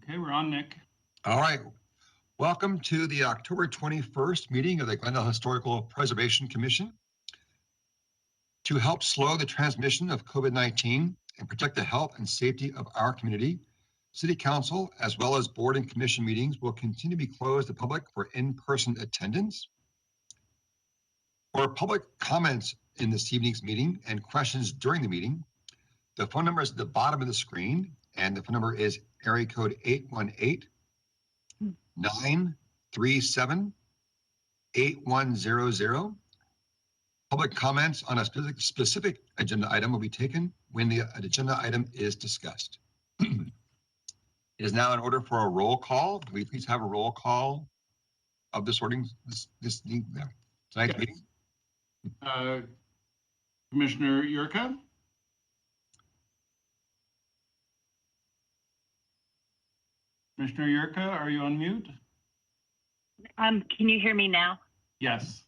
Okay, we're on, Nick. All right. Welcome to the October 21st meeting of the Glendale Historical Preservation Commission. To help slow the transmission of COVID-19 and protect the health and safety of our community, City Council, as well as board and commission meetings, will continue to be closed to the public for in-person attendance. For public comments in this evening's meeting and questions during the meeting, the phone number is at the bottom of the screen, and the phone number is area code 818-937-8100. Public comments on a specific agenda item will be taken when the agenda item is discussed. It is now in order for a roll call. Can we please have a roll call of this tonight's meeting? Commissioner Yurka? Commissioner Yurka, are you on mute? Can you hear me now? Yes.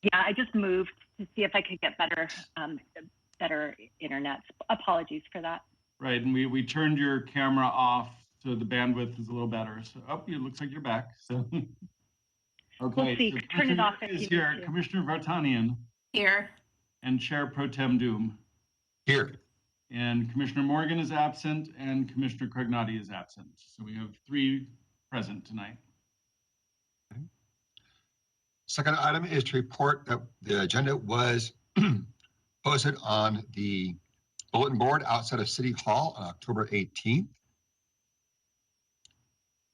Yeah, I just moved to see if I could get better internet. Apologies for that. Right, and we turned your camera off so the bandwidth is a little better. So, it looks like you're back. So, okay. We'll see. So Turn it off if is you here. need to. Commissioner Vartanian. Here. And Chair Pro Tem Doom. Here. And Commissioner Morgan is absent, and Commissioner Craignotti is absent. So we have 3 present tonight. Second item is to report that the agenda was posted on the bulletin board outside of City Hall on October 18th.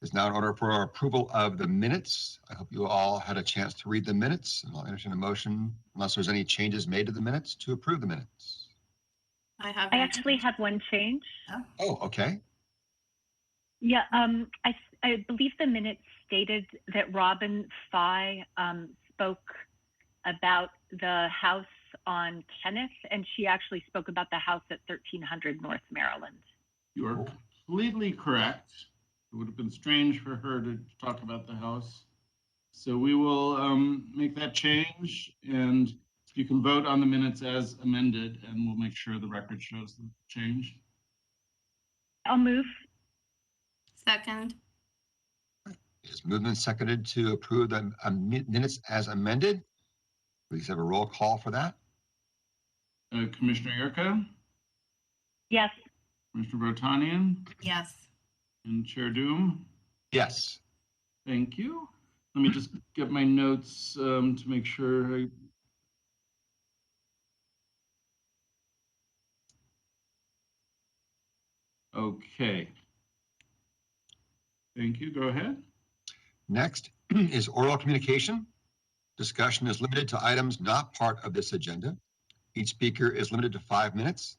It's now in order for our approval of the minutes. I hope you all had a chance to read the minutes, and I'll entertain a motion, unless there's any changes made to the minutes, to approve the minutes. I actually have one change. Oh, okay. Yeah, I believe the minutes stated that Robin Fye spoke about the house on Kenneth, and she actually spoke about the house at 1300 North Maryland. You are completely correct. It would have been strange for her to talk about the house. So we will make that change, and you can vote on the minutes as amended, and we'll make sure the record shows the change. I'll move. Second. It's moved and seconded to approve the minutes as amended. Please have a roll call for that. Commissioner Yurka? Yes. Commissioner Vartanian? Yes. And Chair Doom? Yes. Thank you. Let me just get my notes to make sure. Okay. Thank you. Go ahead. Next is oral communication. Discussion is limited to items not part of this agenda. Each speaker is limited to 5 minutes.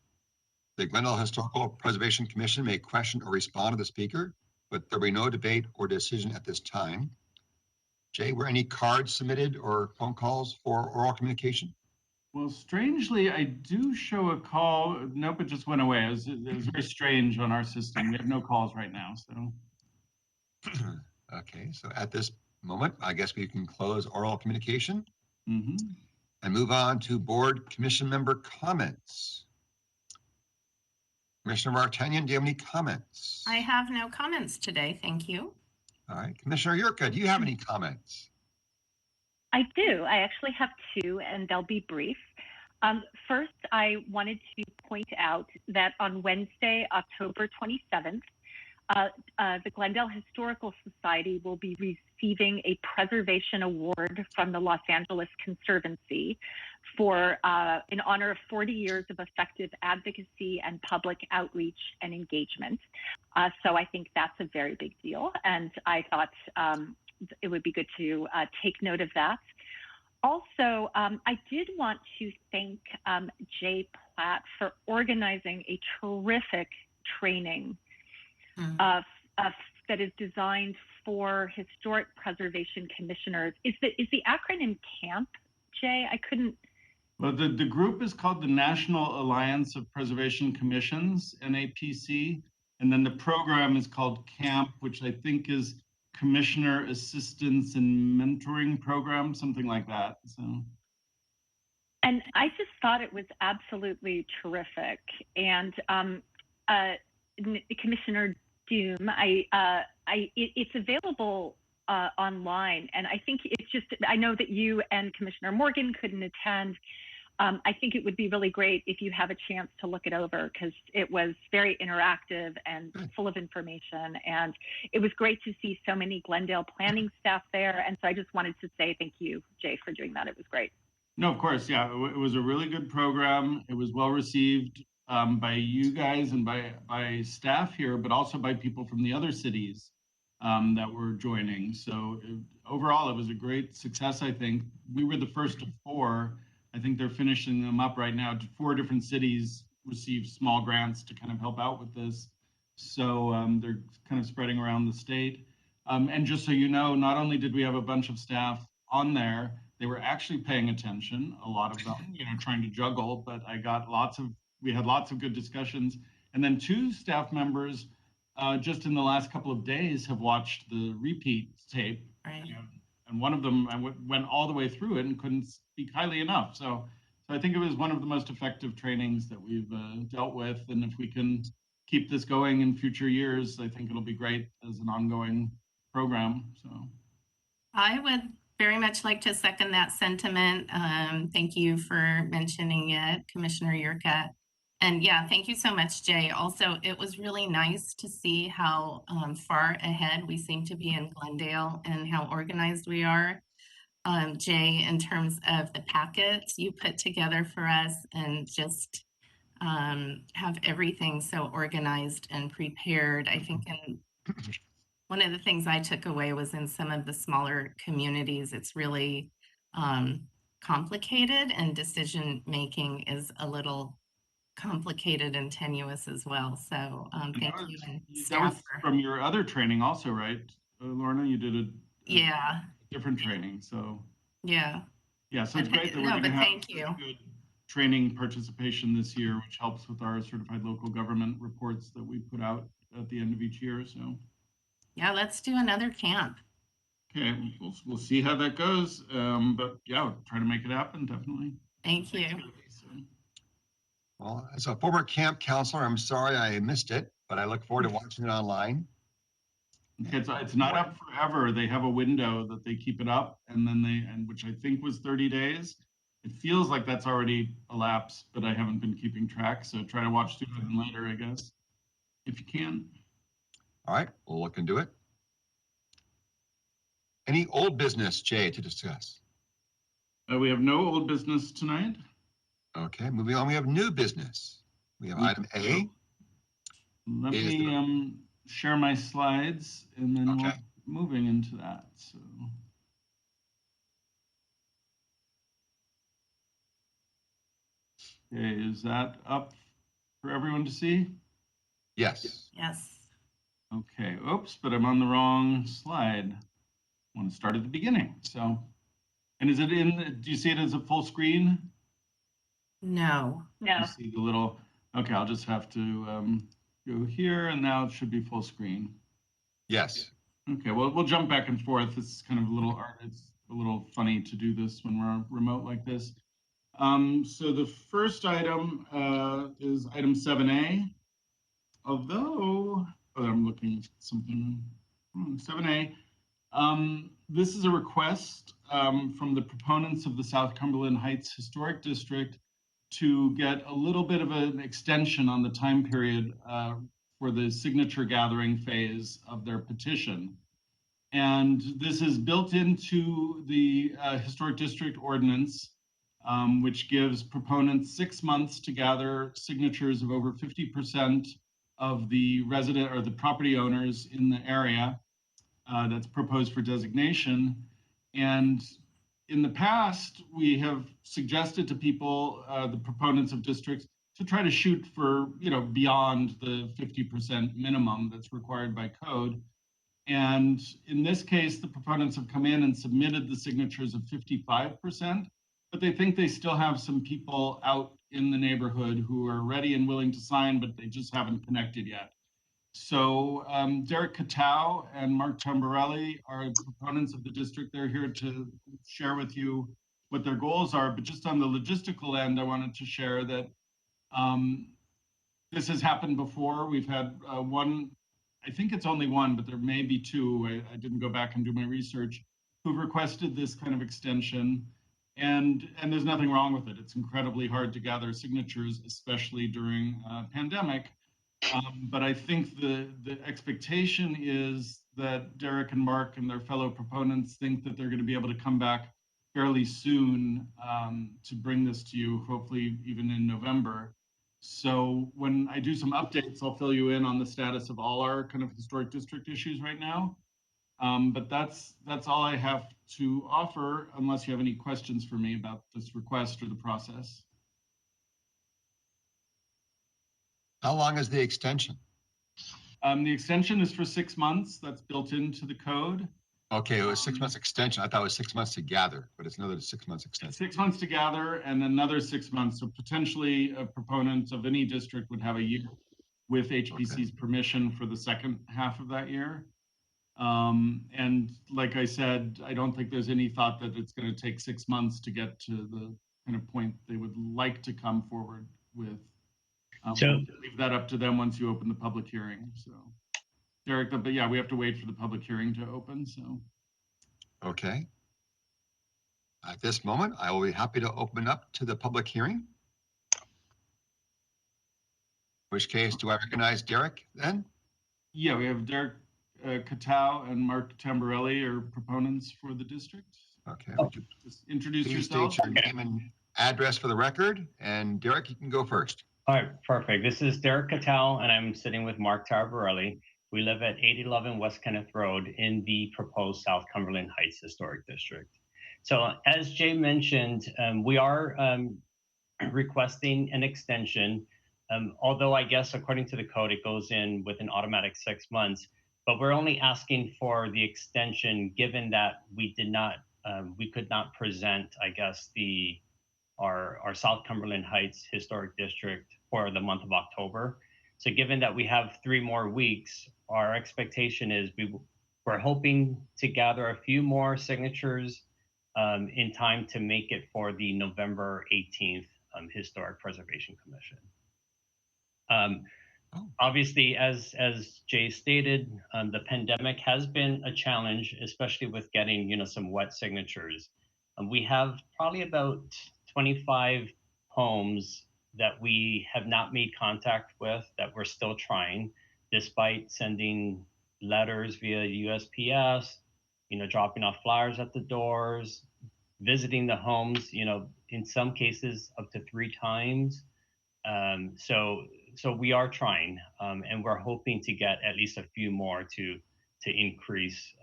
The Glendale Historical Preservation Commission may question or respond to the speaker, but there will be no debate or decision at this time. Jay, were any cards submitted or phone calls for oral communication? Well, strangely, I do show a call. Nope, it just went away. It was very strange on our system. We have no calls right now, so. Okay, so at this moment, I guess we can close oral communication and move on to board commission member comments. Commissioner Vartanian, do you have any comments? I have no comments today, thank you. All right, Commissioner Yurka, do you have any comments? I do. I actually have 2, and they'll be brief. First, I wanted to point out that on Wednesday, October 27th, the Glendale Historical Society will be receiving a preservation award from the Los Angeles Conservancy for in honor of 40 years of effective advocacy and public outreach and engagement. So I think that's a very big deal, and I thought it would be good to take note of that. Also, I did want to thank Jay Platt for organizing a terrific training that is designed for historic preservation commissioners. Is the acronym CAMP, Jay? I couldn't. Well, the group is called the National Alliance of Preservation Commissions, NAPC, and then the program is called CAMP, which I think is Commissioner Assistance and Mentoring Program, something like that. So. And I just thought it was absolutely terrific. And Commissioner Zoom. It's available online, and I think it's just, I know that you and Commissioner Morgan couldn't attend. I think it would be really great if you have a chance to look it over, because it was very interactive and full of information. And it was great to see so many Glendale planning staff there. And so I just wanted to say thank you, Jay, for doing that. It was great. No, of course, yeah, it was a really good program. It was well received by you guys and by staff here, but also by people from the other cities that were joining. So overall, it was a great success, I think. We were the first of 4. I think they're finishing them up right now. 4 different cities received small grants to kind of help out with this. So they're kind of spreading around the state. And just so you know, not only did we have a bunch of staff on there, they were actually paying attention, a lot of them, trying to juggle, but we had lots of good discussions. And then 2 staff members just in the last couple of days have watched the repeat tape. Right. And one of them went all the way through it and couldn't speak highly enough. So I think it was one of the most effective trainings that we've dealt with. And if we can keep this going in future years, I think it'll be great as an ongoing program. So I would very much like to second that sentiment. Thank you for mentioning it, Commissioner Yurka. And yeah, thank you so much, Jay. Also, it was really nice to see how far ahead we seem to be in Glendale and how organized we are. Jay, in terms of the packets you put together for us, and just have everything so organized and prepared. I think one of the things I took away was in some of the smaller communities, it's really complicated, and decision making is a little complicated and tenuous as well. So thank you. And that was from your other training also, right, Lorna? You did a different training. So yeah. So it's great that we're going to have good training participation this year, which helps with our certified local government reports that we put out at the end of each year. So yeah, let's do another camp. Okay, we'll see how that goes. But yeah, we'll try to make it happen, definitely. Thank you. Well, as a former camp counselor, I'm sorry I missed it, but I look forward to watching it online. Okay, it's not up forever. They have a window that they keep it up, and then which I think was 30 days. It feels like that's already elapsed, but I haven't been keeping track. So try to watch sooner than later, I guess, if you can. All right, we'll look into it. Any old business, Jay, to discuss? We have no old business tonight. Okay, moving on, we have new business. We have item A. Let me share my slides, and then we're moving into that. So. Okay, is that up for everyone to see? Yes. Yes. Okay, oops, but I'm on the wrong slide. I want to start at the beginning. So, and is it do you see it as a full screen? No. You see the little, okay, I'll just have to go here, and now it should be full screen. Yes. Okay, well, we'll jump back and forth. It's kind of a little it's a little funny to do this when we're remote like this. So the first item is item 7A. Although, I'm looking at something, 7A. This is a request from the proponents of the South Cumberland Heights Historic District to get a little bit of an extension on the time period for the signature gathering phase of their petition. And this is built into the Historic District Ordinance, which gives proponents 6 months to gather signatures of over 50% of the resident or the property owners in the area that's proposed for designation. And in the past, we have suggested to people, the proponents of districts, to try to shoot for, beyond the 50% minimum that's required by code. And in this case, the proponents have come in and submitted the signatures of 55%, but they think they still have some people out in the neighborhood who are ready and willing to sign, but they just haven't connected yet. So Derek Katow and Mark Tamborelli are proponents of the district. They're here to share with you what their goals are. But just on the logistical end, I wanted to share that this has happened before. We've had one I think it's only one, but there may be two. I didn't go back and do my research, who've requested this kind of extension. And there's nothing wrong with it. It's incredibly hard to gather signatures, especially during a pandemic. But I think the expectation is that Derek and Mark and their fellow proponents think that they're going to be able to come back fairly soon to bring this to you, hopefully even in November. So when I do some updates, I'll fill you in on the status of all our kind of historic district issues right now. But that's all I have to offer, unless you have any questions for me about this request or the process. How long is the extension? The extension is for 6 months. That's built into the code. Okay, it was 6 months extension. I thought it was 6 months to gather, but it's another 6 months extension. 6 months to gather and another 6 months. So potentially a proponent of any district would have a year with HPC's permission for the second half of that year. And like I said, I don't think there's any thought that it's going to take 6 months to get to the kind of point they would like to come forward with. So we'll leave that up to them once you open the public hearing. So, Derek, but yeah, we have to wait for the public hearing to open. So, okay. At this moment, I will be happy to open up to the public hearing. In which case, do I recognize Derek then? Yeah, we have Derek Katau and Mark Tamborelli are proponents for the district. Okay. Would you just introduce please yourself? state your name and address for the record. And Derek, you can go first. All right, perfect. This is Derek Cattell, and I'm sitting with Mark Tarbarelli. We live at 811 West Kenneth Road in the proposed South Cumberland Heights Historic District. So as Jay mentioned, we are requesting an extension, although I guess according to the code, it goes in with an automatic 6 months, but we're only asking for the extension given that we could not present, I guess, our South Cumberland Heights Historic District for the month of October. So given that we have 3 more weeks, our expectation is we're hoping to gather a few more signatures in time to make it for the November 18th Historic Preservation Commission. Obviously, as Jay stated, the pandemic has been a challenge, especially with getting some wet signatures. We have probably about 25 homes that we have not made contact with that we're still trying, despite sending letters via USPS, dropping off flyers at the doors, visiting the homes, in some cases up to 3 times. So we are trying, and we're hoping to get at least a few more to increase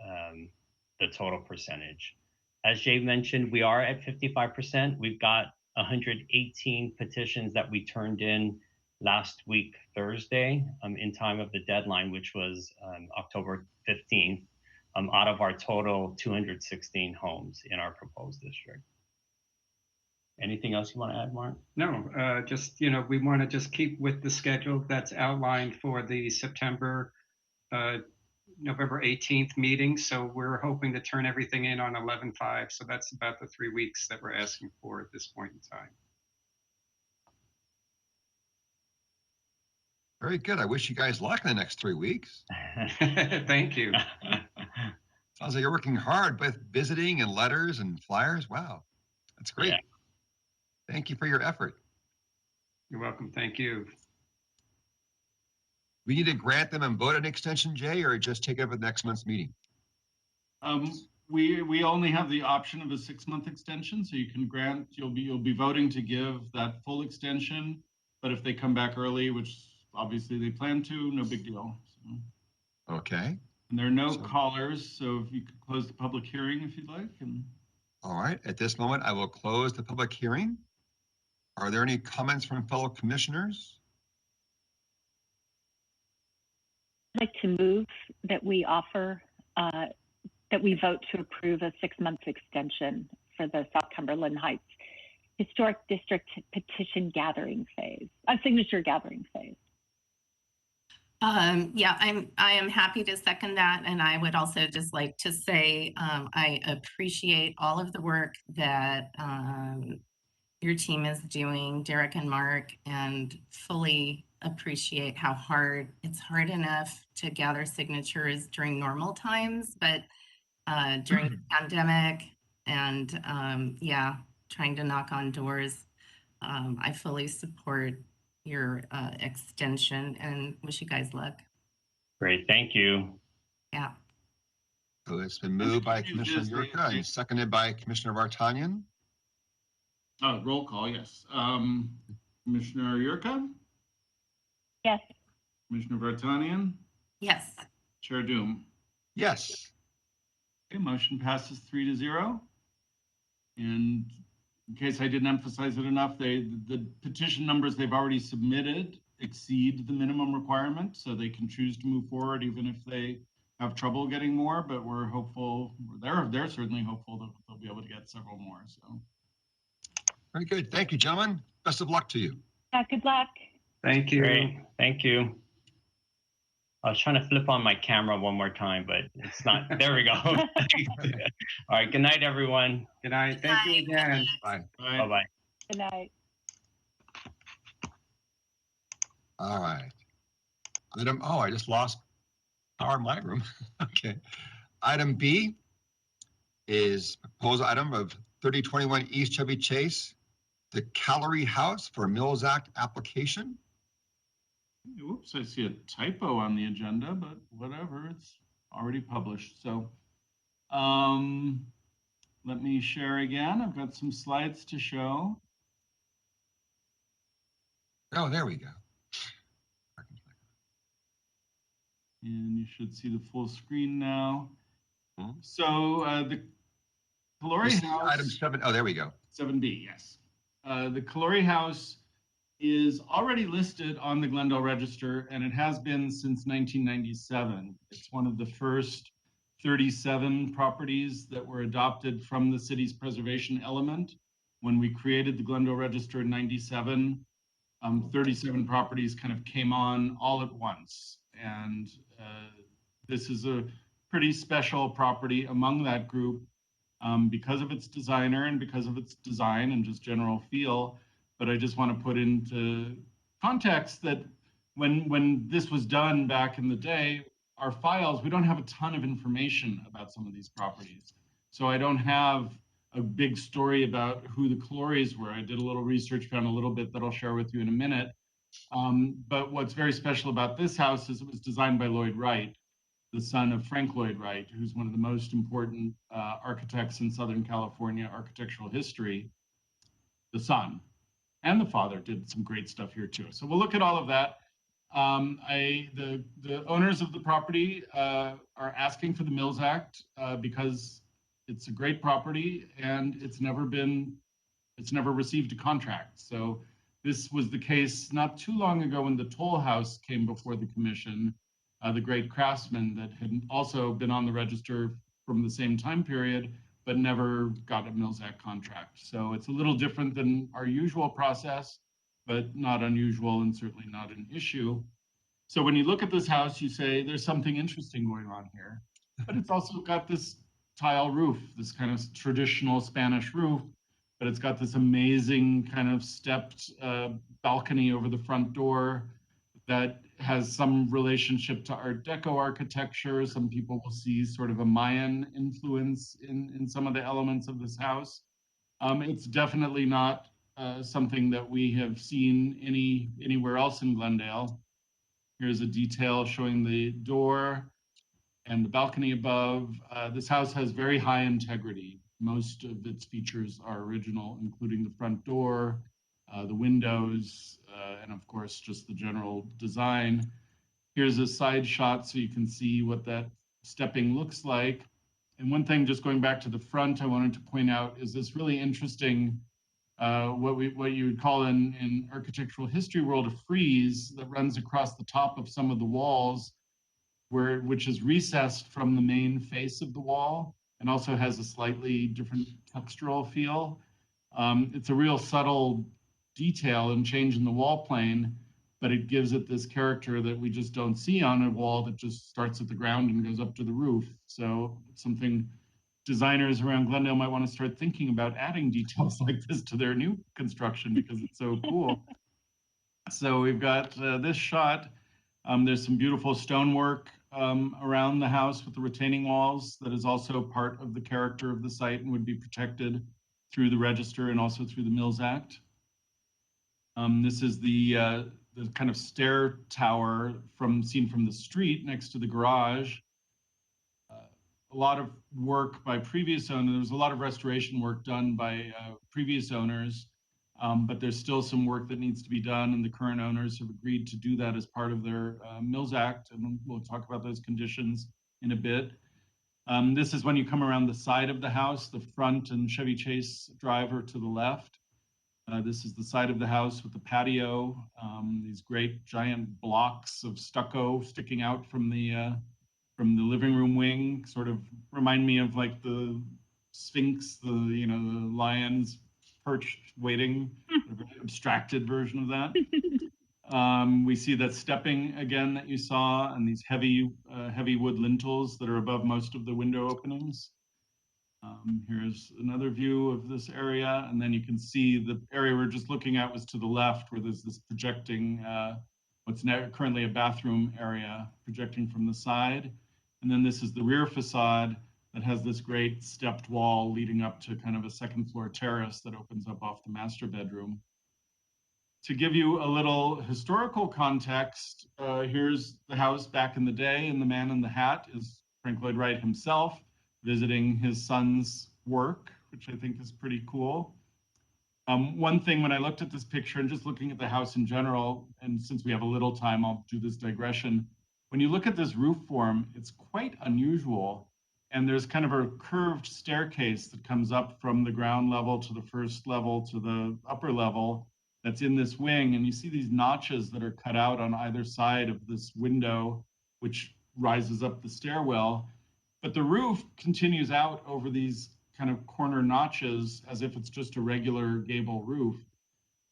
the total percentage. As Jay mentioned, we are at 55%. We've got 118 petitions that we turned in last week, Thursday, in time of the deadline, which was October 15th, out of our total 216 homes in our proposed district. Anything else you want to add, Mark? No, just, we want to just keep with the schedule that's outlined for the November 18th meeting. So we're hoping to turn everything in on 11/5. So that's about the 3 weeks that we're asking for at this point in time. Very good. I wish you guys luck in the next 3 weeks. Thank you. Sounds like you're working hard with visiting and letters and flyers. Wow, that's great. Yeah. Thank you for your effort. You're welcome. Thank you. We need to grant them and vote an extension, Jay, or just take it up at next month's meeting? We only have the option of a 6-month extension, so you can grant. You'll be voting to give that full extension, but if they come back early, which obviously they plan to, no big deal. So. Okay. And there are no callers, so if you could close the public hearing if you'd like. All right. At this moment, I will close the public hearing. Are there any comments from fellow commissioners? I'd like to move that we offer, that we vote to approve a 6-month extension for the South Cumberland Heights Historic District petition gathering phase, signature gathering phase. Yeah, I am happy to second that. And I would also just like to say, I appreciate all of the work that your team is doing, Derek and Mark, and fully appreciate how it's hard enough to gather signatures during normal times, but during the pandemic and yeah, trying to knock on doors, I fully support your extension and wish you guys luck. Great, thank you. Yeah. So it's been moved by Commissioner Yurka and seconded by Commissioner Vartanian. Roll call, yes. Commissioner Yurka, Yes. Commissioner Vartanian, Yes. Chair Doom. Yes. Okay, motion passes 3-0. And in case I didn't emphasize it enough, the petition numbers they've already submitted exceed the minimum requirement, so they can choose to move forward even if they have trouble getting more, but we're hopeful, they're certainly hopeful that they'll be able to get several more, so. Very good. Thank you, gentlemen. Best of luck to you. Good luck. Thank you. Great, thank you. I was trying to flip on my camera one more time, but it's not. There we go. All right, good night, everyone. Good night. Thank you again. Bye. Bye-bye. Good night. All right. I just lost power in my room. Okay. Item B is proposal item of 3021 East Chevy Chase, the Colorey House for a Mills Act application. Oops, I see a typo on the agenda, but whatever, it's already published. So let me share again. I've got some slides to show. Oh, there we go. And you should see the full screen now. Hmm. So the Colorey House. Item 7. Oh, there we go. 7B, yes. The Colorey House is already listed on the Glendale Register, and it has been since 1997. It's one of the first 37 properties that were adopted from the city's preservation element. When we created the Glendale Register in 97, 37 properties kind of came on all at once. And this is a pretty special property among that group because of its designer and because of its design and just general feel. But I just want to put into context that when this was done back in the day, our files, we don't have a ton of information about some of these properties. So I don't have a big story about who the Coloreys were. I did a little research, found a little bit that I'll share with you in a minute. But what's very special about this house is it was designed by Lloyd Wright, the son of Frank Lloyd Wright, who's one of the most important architects in Southern California architectural history. The son and the father did some great stuff here too. So we'll look at all of that. The owners of the property are asking for the Mills Act because it's a great property and it's never received a contract. So this was the case not too long ago when the Toll House came before the commission, the great craftsman that had also been on the register from the same time period, but never got a Mills Act contract. So it's a little different than our usual process, but not unusual and certainly not an issue. So when you look at this house, you say there's something interesting going on here, but it's also got this tile roof, this kind of traditional Spanish roof, but it's got this amazing kind of stepped balcony over the front door that has some relationship to Art Deco architecture. Some people will see sort of a Mayan influence in some of the elements of this house. It's definitely not something that we have seen anywhere else in Glendale. Here's a detail showing the door and the balcony above. This house has very high integrity. Most of its features are original, including the front door, the windows, and of course, just the general design. Here's a side shot so you can see what that stepping looks like. And one thing, just going back to the front, I wanted to point out is this really interesting, what you would call in architectural history world, a frieze that runs across the top of some of the walls, which is recessed from the main face of the wall and also has a slightly different textural feel. It's a real subtle detail and change in the wall plane, but it gives it this character that we just don't see on a wall that just starts at the ground and goes up to the roof. So it's something designers around Glendale might want to start thinking about, adding details like this to their new construction because it's so cool. So we've got this shot. There's some beautiful stonework around the house with the retaining walls that is also part of the character of the site and would be protected through the register and also through the Mills Act. This is the kind of stair tower seen from the street next to the garage. A lot of work by previous owners. There was a lot of restoration work done by previous owners, but there's still some work that needs to be done, and the current owners have agreed to do that as part of their Mills Act, and we'll talk about those conditions in a bit. This is when you come around the side of the house, the front and Chevy Chase drive are to the left. This is the side of the house with the patio, these great giant blocks of stucco sticking out from the living room wing, sort of remind me of like the Sphinx, the lions perched waiting, a very abstracted version of that. We see that stepping again that you saw, and these heavy wood lintels that are above most of the window openings. Here's another view of this area, and then you can see the area we're just looking at was to the left, where there's this projecting, what's now currently a bathroom area projecting from the side. And then this is the rear facade that has this great stepped wall leading up to kind of a second floor terrace that opens up off the master bedroom. To give you a little historical context, here's the house back in the day, and the man in the hat is Frank Lloyd Wright himself, visiting his son's work, which I think is pretty cool. One thing when I looked at this picture and just looking at the house in general, and since we have a little time, I'll do this digression. When you look at this roof form, it's quite unusual. And there's kind of a curved staircase that comes up from the ground level to the first level to the upper level that's in this wing. And you see these notches that are cut out on either side of this window, which rises up the stairwell. But the roof continues out over these kind of corner notches as if it's just a regular gable roof.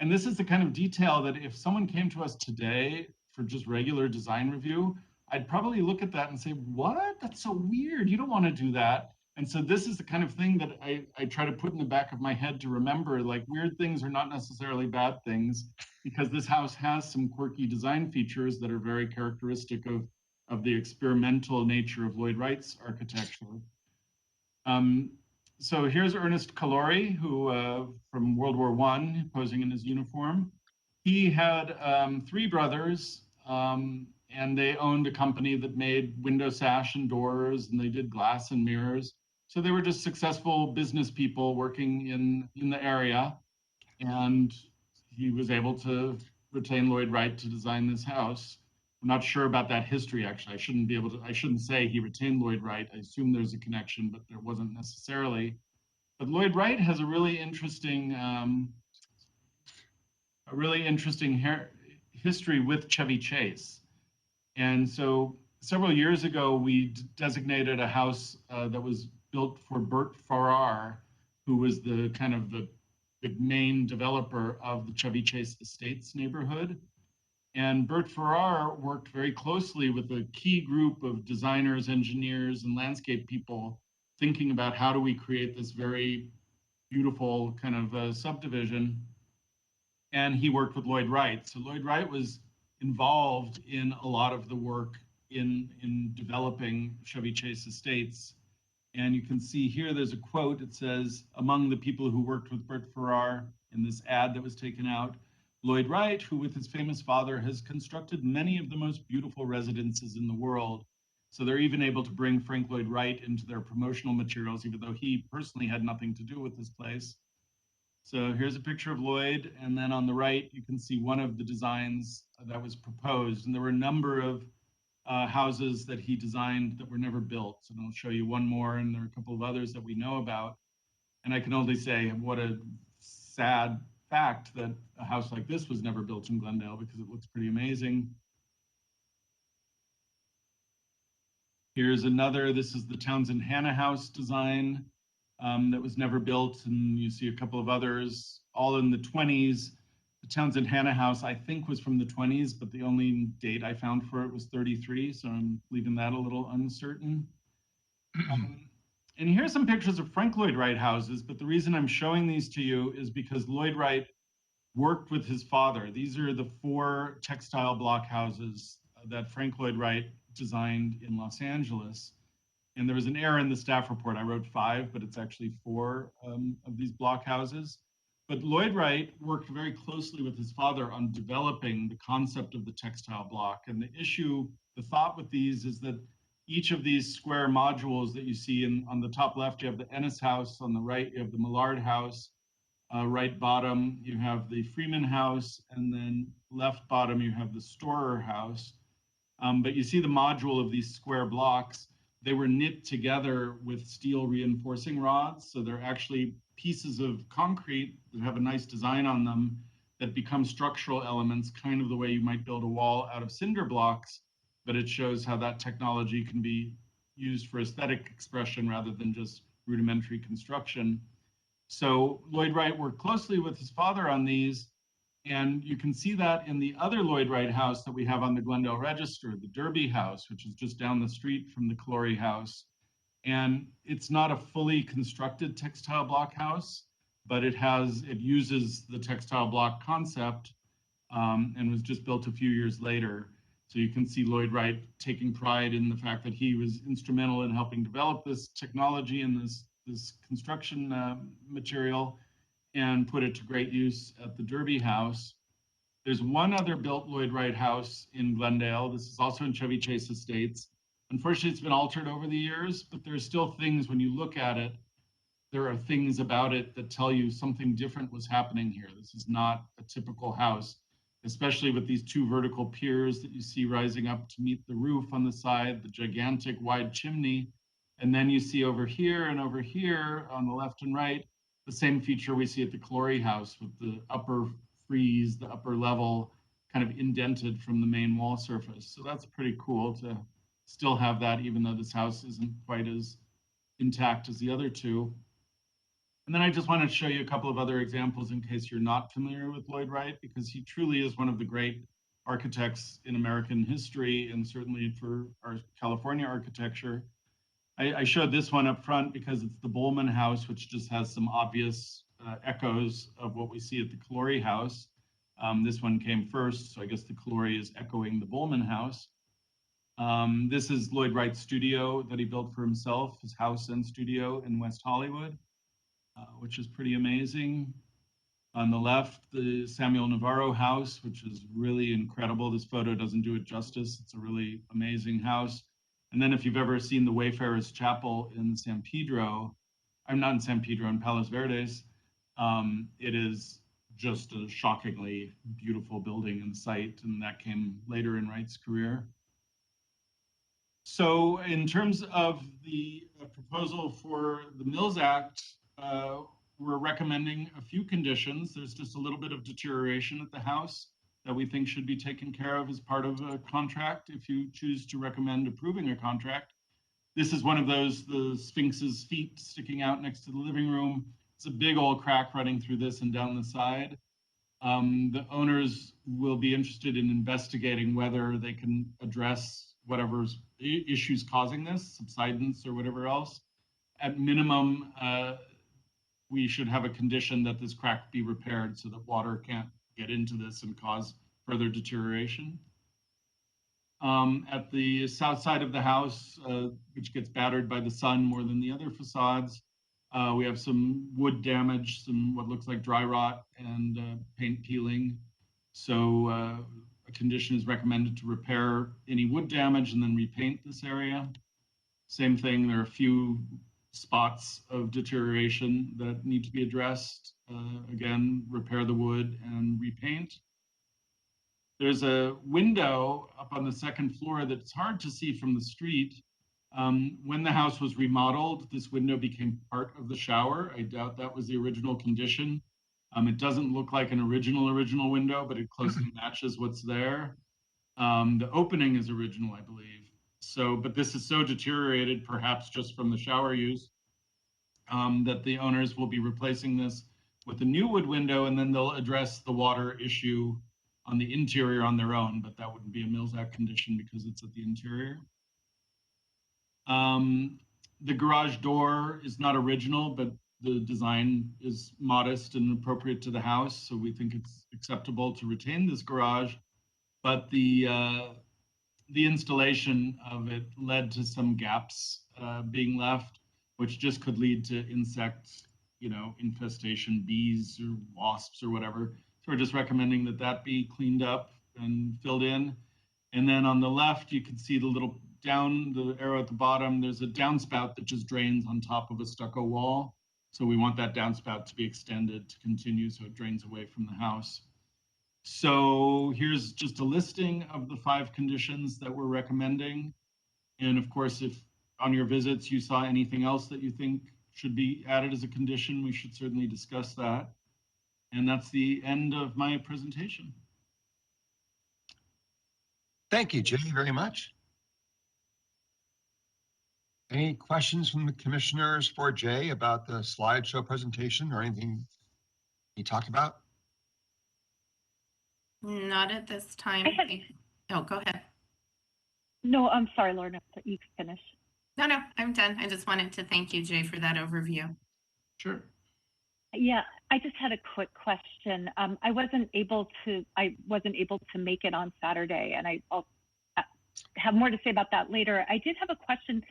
And this is the kind of detail that if someone came to us today for just regular design review, I'd probably look at that and say, what? That's so weird. You don't want to do that. And so this is the kind of thing that I try to put in the back of my head to remember, like weird things are not necessarily bad things, because this house has some quirky design features that are very characteristic of the experimental nature of Lloyd Wright's architecture. So here's Ernest Colorey, who from World War I, posing in his uniform. He had 3 brothers, and they owned a company that made window sash and doors, and they did glass and mirrors. So they were just successful business people working in the area, and he was able to retain Lloyd Wright to design this house. I'm not sure about that history, actually. I shouldn't say he retained Lloyd Wright. I assume there's a connection, but there wasn't necessarily. But Lloyd Wright has a really interesting history with Chevy Chase. And so several years ago, we designated a house that was built for Bert Farrar, who was the kind of the main developer of the Chevy Chase Estates neighborhood. And Bert Farrar worked very closely with a key group of designers, engineers, and landscape people thinking about how do we create this very beautiful kind of subdivision. And he worked with Lloyd Wright. So Lloyd Wright was involved in a lot of the work in developing Chevy Chase Estates. And you can see here, there's a quote. It says, among the people who worked with Bert Farrar in this ad that was taken out, Lloyd Wright, who with his famous father has constructed many of the most beautiful residences in the world. So they're even able to bring Frank Lloyd Wright into their promotional materials, even though he personally had nothing to do with this place. So here's a picture of Lloyd, and then on the right, you can see one of the designs that was proposed. And there were a number of houses that he designed that were never built. And I'll show you one more, and there are a couple of others that we know about. And I can only say what a sad fact that a house like this was never built in Glendale, because it looks pretty amazing. Here's another, this is the Townsend Hannah House design that was never built, and you see a couple of others, all in the 20s. The Townsend Hannah House, I think, was from the 20s, but the only date I found for it was 33, so I'm leaving that a little uncertain. And here's some pictures of Frank Lloyd Wright houses, but the reason I'm showing these to you is because Lloyd Wright worked with his father. These are the 4 textile block houses that Frank Lloyd Wright designed in Los Angeles. And there was an error in the staff report. I wrote 5, but it's actually 4 of these block houses. But Lloyd Wright worked very closely with his father on developing the concept of the textile block. And the thought with these is that each of these square modules that you see on the top left, you have the Ennis House. On the right, you have the Millard House. Right bottom, you have the Freeman House. And then left bottom, you have the Storer House. But you see the module of these square blocks. They were knit together with steel reinforcing rods. So they're actually pieces of concrete that have a nice design on them that become structural elements, kind of the way you might build a wall out of cinder blocks. But it shows how that technology can be used for aesthetic expression rather than just rudimentary construction. So Lloyd Wright worked closely with his father on these. And you can see that in the other Lloyd Wright house that we have on the Glendale Register, the Derby House, which is just down the street from the Colorey house. And it's not a fully constructed textile block house, but it uses the textile block concept and was just built a few years later. So you can see Lloyd Wright taking pride in the fact that he was instrumental in helping develop this technology and this construction material, and put it to great use at the Derby House. There's one other built Lloyd Wright house in Glendale. This is also in Chevy Chase Estates. Unfortunately, it's been altered over the years, but there's still things, when you look at it, there are things about it that tell you something different was happening here. This is not a typical house, especially with these 2 vertical piers that you see rising up to meet the roof on the side, the gigantic wide chimney. And then you see over here and over here on the left and right, the same feature we see at the Colorey house with the upper frieze, the upper level kind of indented from the main wall surface. So that's pretty cool to still have that, even though this house isn't quite as intact as the other 2. And then I just wanted to show you a couple of other examples in case you're not familiar with Lloyd Wright, because he truly is one of the great architects in American history and certainly for our California architecture. I showed this one up front because it's the Bowman House, which just has some obvious echoes of what we see at the Colorey House. This one came first, so I guess the Colorey is echoing the Bowman House. This is Lloyd Wright's studio that he built for himself, his house and studio in West Hollywood, which is pretty amazing. On the left, the Samuel Navarro House, which is really incredible. This photo doesn't do it justice. It's a really amazing house. And then if you've ever seen the Wayfarers Chapel in San Pedro, I'm not in San Pedro, in Palos Verdes, it is just a shockingly beautiful building and site, and that came later in Wright's career. So in terms of the proposal for the Mills Act, we're recommending a few conditions. There's just a little bit of deterioration at the house that we think should be taken care of as part of a contract if you choose to recommend approving a contract. This is one of those, the Sphinx's feet sticking out next to the living room. It's a big old crack running through this and down the side. The owners will be interested in investigating whether they can address whatever's issues causing this, subsidence or whatever else. At minimum, we should have a condition that this crack be repaired so that water can't get into this and cause further deterioration. At the south side of the house, which gets battered by the sun more than the other facades, we have some wood damage, some what looks like dry rot and paint peeling. So a condition is recommended to repair any wood damage and then repaint this area. Same thing, there are a few spots of deterioration that need to be addressed. Again, repair the wood and repaint. There's a window up on the second floor that's hard to see from the street. When the house was remodeled, this window became part of the shower. I doubt that was the original condition. It doesn't look like an original window, but it closely matches what's there. The opening is original, I believe. So, but this is so deteriorated, perhaps just from the shower use, that the owners will be replacing this with a new wood window, and then they'll address the water issue on the interior on their own, but that wouldn't be a Mills Act condition because it's at the interior. The garage door is not original, but the design is modest and appropriate to the house, so we think it's acceptable to retain this garage. But the installation of it led to some gaps being left, which just could lead to insect, infestation, bees or wasps or whatever. So we're just recommending that that be cleaned up and filled in. And then on the left, you can see the little down, the arrow at the bottom, there's a downspout that just drains on top of a stucco wall. So we want that downspout to be extended to continue so it drains away from the house. So here's just a listing of the 5 conditions that we're recommending. And of course, if on your visits you saw anything else that you think should be added as a condition, we should certainly discuss that. And that's the end of my presentation. Thank you, Jay, very much. Any questions from the commissioners for Jay about the slideshow presentation or anything he talked about? Not at this time. Oh, go ahead. No, I'm sorry, Lorna, you can finish. No, I'm done. I just wanted to thank you, Jay, for that overview. Sure. Yeah, I just had a quick question. I wasn't able to make it on Saturday, and I'll have more to say about that later. I did have a question.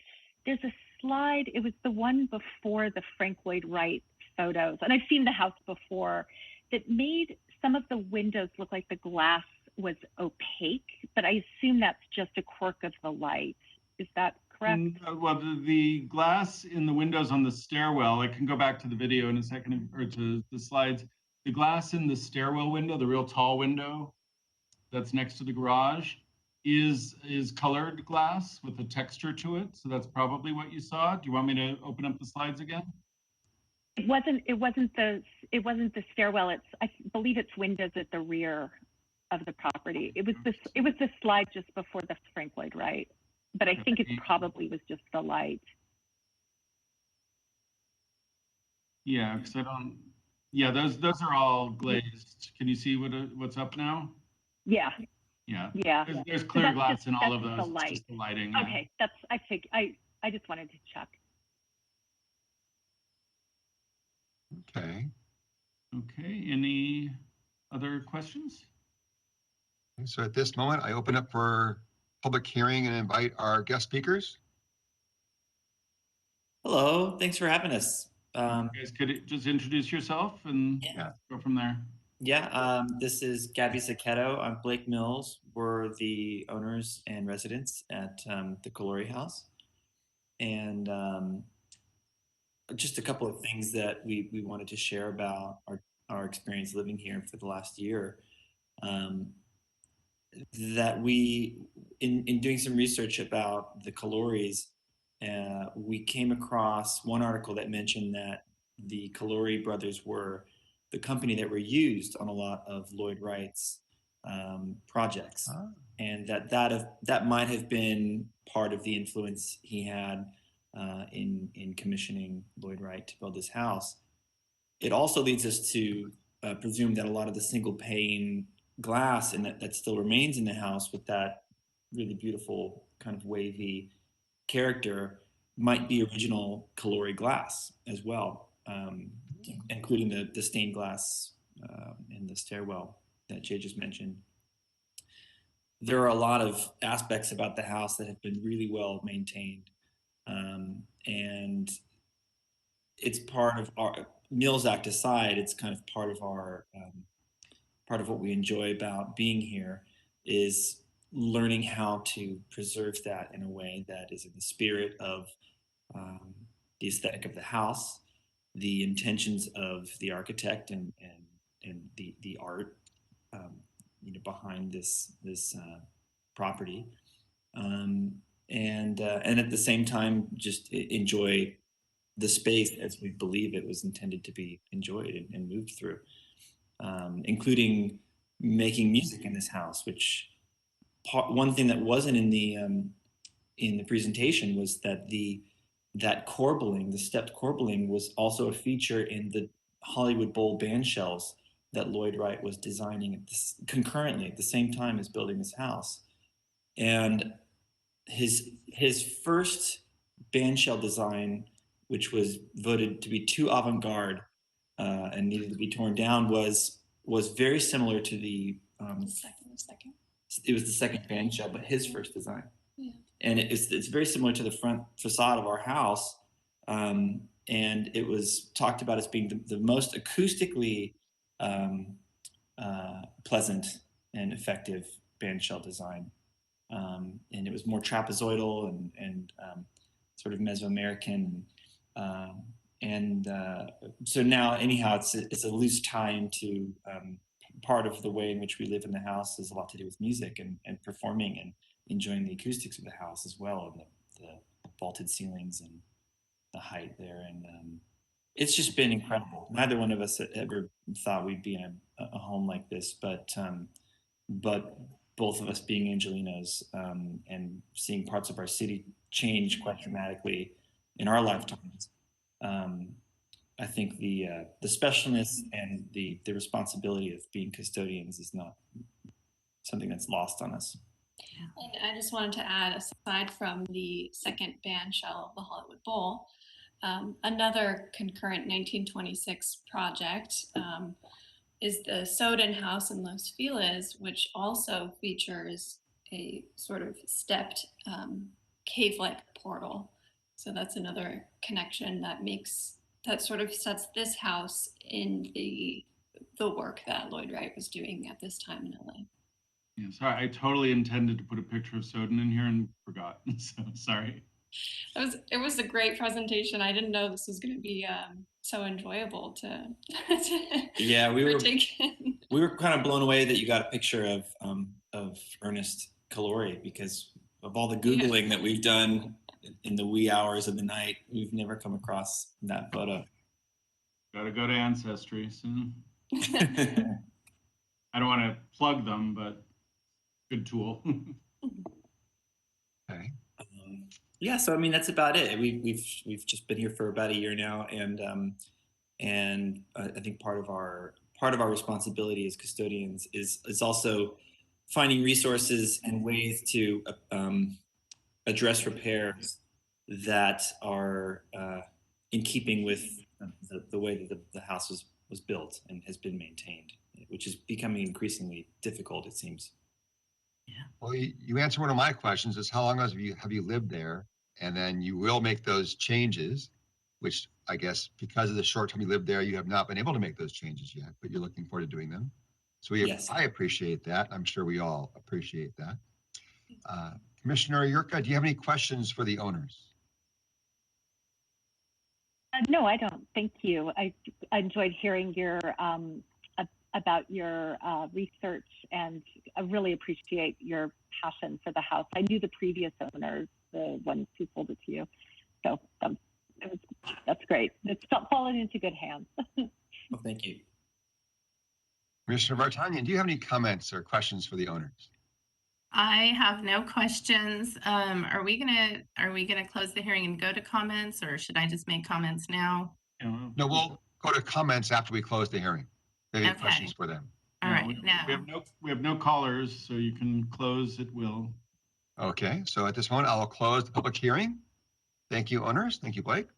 There's a slide. It was the one before the Frank Lloyd Wright photos, and I've seen the house before, that made some of the windows look like the glass was opaque, but I assume that's just a quirk of the light. Is that correct? Well, the glass in the windows on the stairwell, I can go back to the video in a second, or to the slides. The glass in the stairwell window, the real tall window that's next to the garage, is colored glass with a texture to it. So that's probably what you saw. Do you want me to open up the slides again? It wasn't the stairwell. I believe it's windows at the rear of the property. It was the slide just before the Frank Lloyd Wright, but I think it probably was just the light. Yeah, because I don't. Yeah, those are all glazed. Can you see what's up now? Yeah. Yeah. Yeah. There's clear glass just, in all of just those. The light. It's just the lighting. Okay, I just wanted to check. Okay. Okay. Any other questions? So at this moment, I open up for public hearing and invite our guest speakers. Hello, thanks for having us. You guys could just introduce yourself and go from there. This is Gabby Zachetto. I'm Blake Mills. We're the owners and residents at the Colorey House. And just a couple of things that we wanted to share about our experience living here for the last year. That in doing some research about the Coloreys, we came across one article that mentioned that the Colorey brothers were the company that were used on a lot of Lloyd Wright's projects, and that might have been part of the influence he had in commissioning Lloyd Wright to build this house. It also leads us to presume that a lot of the single pane glass and that still remains in the house with that really beautiful kind of wavy character might be original Colorey glass as well, including the stained glass in the stairwell that Jay just mentioned. There are a lot of aspects about the house that have been really well maintained, and it's part of our Mills Act aside. It's kind of part of our part of what we enjoy about being here is learning how to preserve that in a way that is in the spirit of the aesthetic of the house, the intentions of the architect, and the art behind this property, and at the same time just enjoy the space as we believe it was intended to be enjoyed and moved through, including making music in this house. Which one thing that wasn't in the presentation was that that corbelling, the stepped corbelling, was also a feature in the Hollywood Bowl band shells that Lloyd Wright was designing concurrently at the same time as building this house. And his first band shell design which was voted to be too avant-garde and needed to be torn down, was very similar to the second. It was the second band shell, but his first design. Yeah. And it's very similar to the front facade of our house. And it was talked about as being the most acoustically pleasant and effective band shell design. And it was more trapezoidal and sort of Mesoamerican. So now, anyhow, it's a loose tie into part of the way in which we live in the house has a lot to do with music and performing and enjoying the acoustics of the house as well, and the vaulted ceilings and the height there. And it's just been incredible. Neither one of us ever thought we'd be in a home like this, but both of us being Angelenos and seeing parts of our city change quite dramatically in our lifetimes. I think the specialness and the responsibility of being custodians is not something that's lost on us. And I just wanted to add, aside from the second band shell of the Hollywood Bowl, another concurrent 1926 project is the Sodan House in Los Feliz, which also features a sort of stepped cave-like portal. So that's another connection that sort of sets this house in the work that Lloyd Wright was doing at this time in LA. Yeah, sorry, I totally intended to put a picture of Sodan in here and forgot. So sorry. It was a great presentation. I didn't know this was going to be so enjoyable to yeah, we partake we were kind of blown away that you got a picture of Ernest Colorey, because of all the Googling that we've done in the wee hours of the night, we've never come across that photo. Gotta go to Ancestry soon. I don't want to plug them, but good tool. Okay. Yeah, so I mean that's about it. We've just been here for about a year now, and I think part of our responsibility as custodians is also finding resources and ways to address repairs that are in keeping with the way that the house was built and has been maintained, which is becoming increasingly difficult, it seems. Well, you answered one of my questions, is how long have you lived there? And then you will make those changes, which I guess because of the short time you lived there, you have not been able to make those changes yet, but you're looking forward to doing them. So Yes. I appreciate that. I'm sure we all appreciate that. Commissioner Yurka, do you have any questions for the owners? No, I don't. Thank you. I enjoyed hearing your about your research, and I really appreciate your passion for the house. I knew the previous owners, the ones who sold it to you, so that's great. It's fallen into good hands. Well, thank you. Commissioner Vartanian, do you have any comments or questions for the owners? I have no questions. Are we gonna close the hearing and go to comments, or should I just make comments now? No, we'll go to comments after we close the hearing. Any Okay. questions for them? All right, We have no callers, so you can close at will. Okay, so at this moment, I will close the public hearing. Thank you, owners. Thank you, Blake.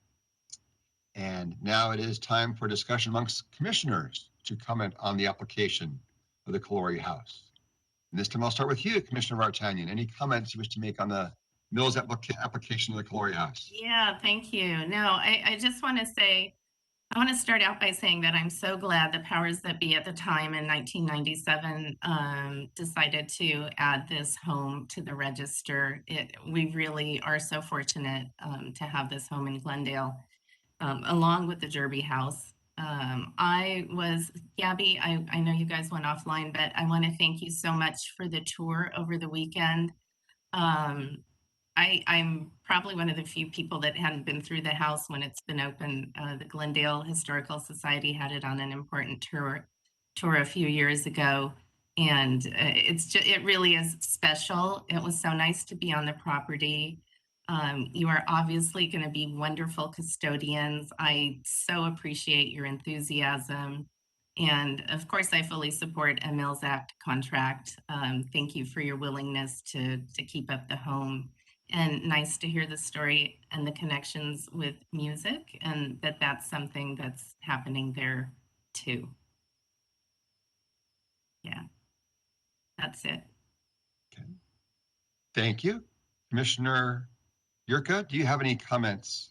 And now it is time for discussion amongst commissioners to comment on the application of the Colorey House. And this time I'll start with you, Commissioner Vartanian. Any comments you wish to make on the Mills application of the Colorey House? Yeah, thank you. No, I just want to say, I want to start out by saying that I'm so glad the powers that be at the time in 1997 decided to add this home to the register. We really are so fortunate to have this home in Glendale, along with the Derby House. Gabby, I know you guys went offline, but I want to thank you so much for the tour over the weekend. I'm probably one of the few people that hadn't been through the house when it's been open. The Glendale Historical Society had it on an important tour a few years ago. And it really is special. It was so nice to be on the property. You are obviously going to be wonderful custodians. I so appreciate your enthusiasm. And of course, I fully support a Mills Act contract. Thank you for your willingness to keep up the home and nice to hear the story and the connections with music, and that's something that's happening there too. Yeah, that's it. Okay. Thank you. Commissioner Yurka, do you have any comments?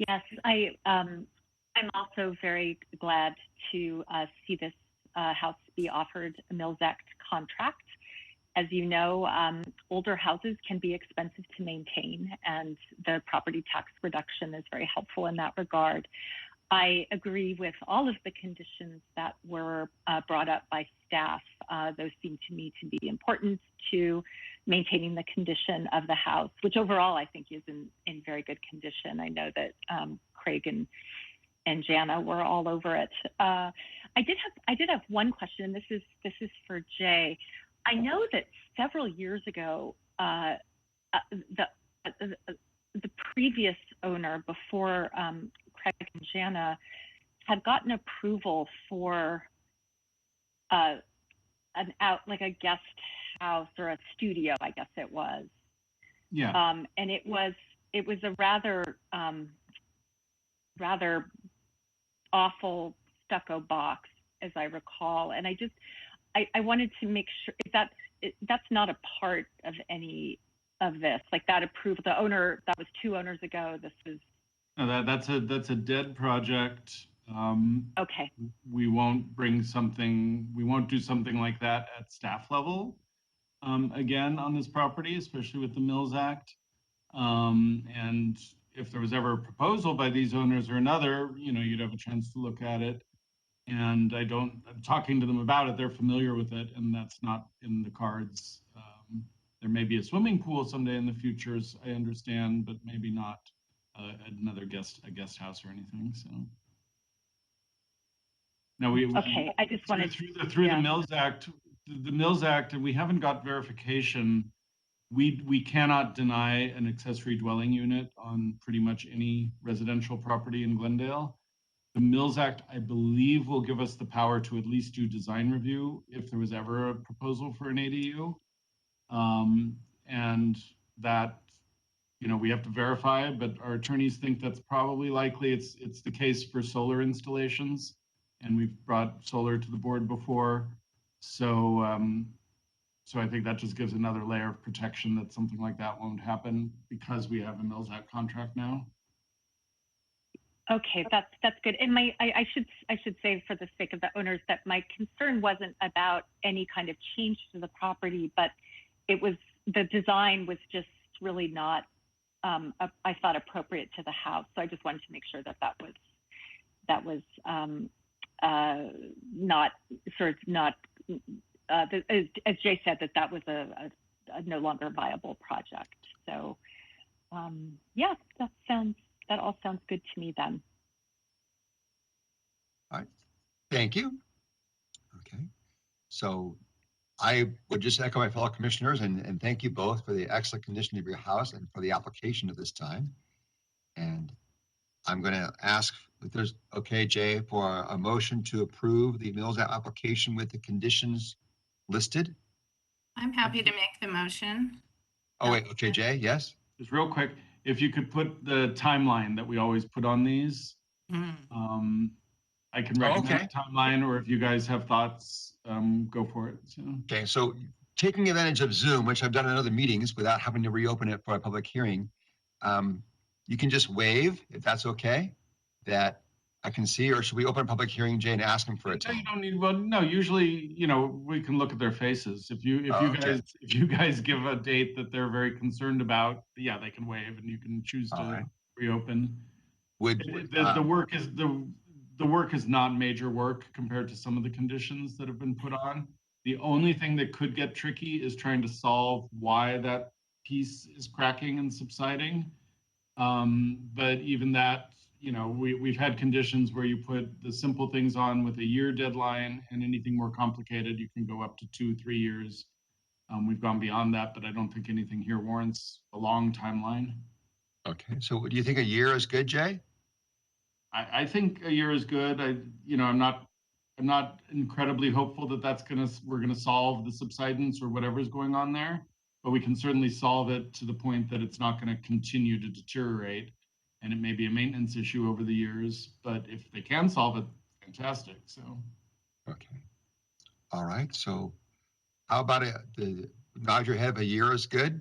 Yes, I'm also very glad to see this house be offered a Mills Act contract. As you know, older houses can be expensive to maintain, and the property tax reduction is very helpful in that regard. I agree with all of the conditions that were brought up by staff. Those seem to me to be important to maintaining the condition of the house, which overall I think is in very good condition. I know that Craig and Jana were all over it. I did have one question, and this is for Jay. I know that several years ago, the previous owner before Craig and Jana had gotten approval for like a guest house or a studio, I guess it was. Yeah. And it was a rather awful stucco box, as I recall. And I wanted to make sure that's not a part of any of this, like that approval. The owner, that was 2 owners ago. This is. No, that's a dead project. Okay. We won't do something like that at staff level again on this property, especially with the Mills Act. And if there was ever a proposal by these owners or another, you'd have a chance to look at it. And I'm talking to them about it, they're familiar with it, and that's not in the cards. There may be a swimming pool someday in the future, as I understand, but maybe not a guest house or anything. So now Okay, I just wanted through the Mills Act. The Mills Act, and we haven't got verification. We cannot deny an accessory dwelling unit on pretty much any residential property in Glendale. The Mills Act, I believe, will give us the power to at least do design review if there was ever a proposal for an ADU. And that, we have to verify, but our attorneys think that's probably likely. It's the case for solar installations, and we've brought solar to the board before. So I think that just gives another layer of protection that something like that won't happen because we have a Mills Act contract now. Okay, that's good. And I should say, for the sake of the owners, that my concern wasn't about any kind of change to the property, but the design was just really not, I thought, appropriate to the house. So I just wanted to make sure that was not sort of not, as Jay said, that was a no longer viable project. So yeah, that all sounds good to me then. All right, thank you. Okay, so I would just echo my fellow commissioners and thank you both for the excellent condition of your house and for the application at this time. And I'm going to ask if there's, okay, Jay, for a motion to approve the Mills Act application with the conditions listed. I'm happy to make the motion. Oh, wait, okay, Jay, yes? Just real quick, if you could put the timeline that we always put on these, I can recommend a timeline, or if you guys have thoughts, go for it. So. Okay, so taking advantage of Zoom, which I've done in other meetings without having to reopen it for a public hearing, you can just wave, if that's okay, that I can see, or should we open a public hearing, Jay, and ask them for a time? No, you don't need, well, no, usually, we can look at their faces. If you guys give a date that they're very concerned about, yeah, they can wave and you can choose to reopen. The work is not major work compared to some of the conditions that have been put on. The only thing that could get tricky is trying to solve why that piece is cracking and subsiding. But even that, we've had conditions where you put the simple things on with a year deadline, and anything more complicated, you can go up to 2-3 years. We've gone beyond that, but I don't think anything here warrants a long timeline. Okay, so do you think a year is good, Jay? I think a year is good. I'm not incredibly hopeful that we're gonna solve the subsidence or whatever's going on there, but we can certainly solve it to the point that it's not going to continue to deteriorate. And it may be a maintenance issue over the years, but if they can solve it, fantastic. So, Okay. All right. So how about nod your head, a year is good?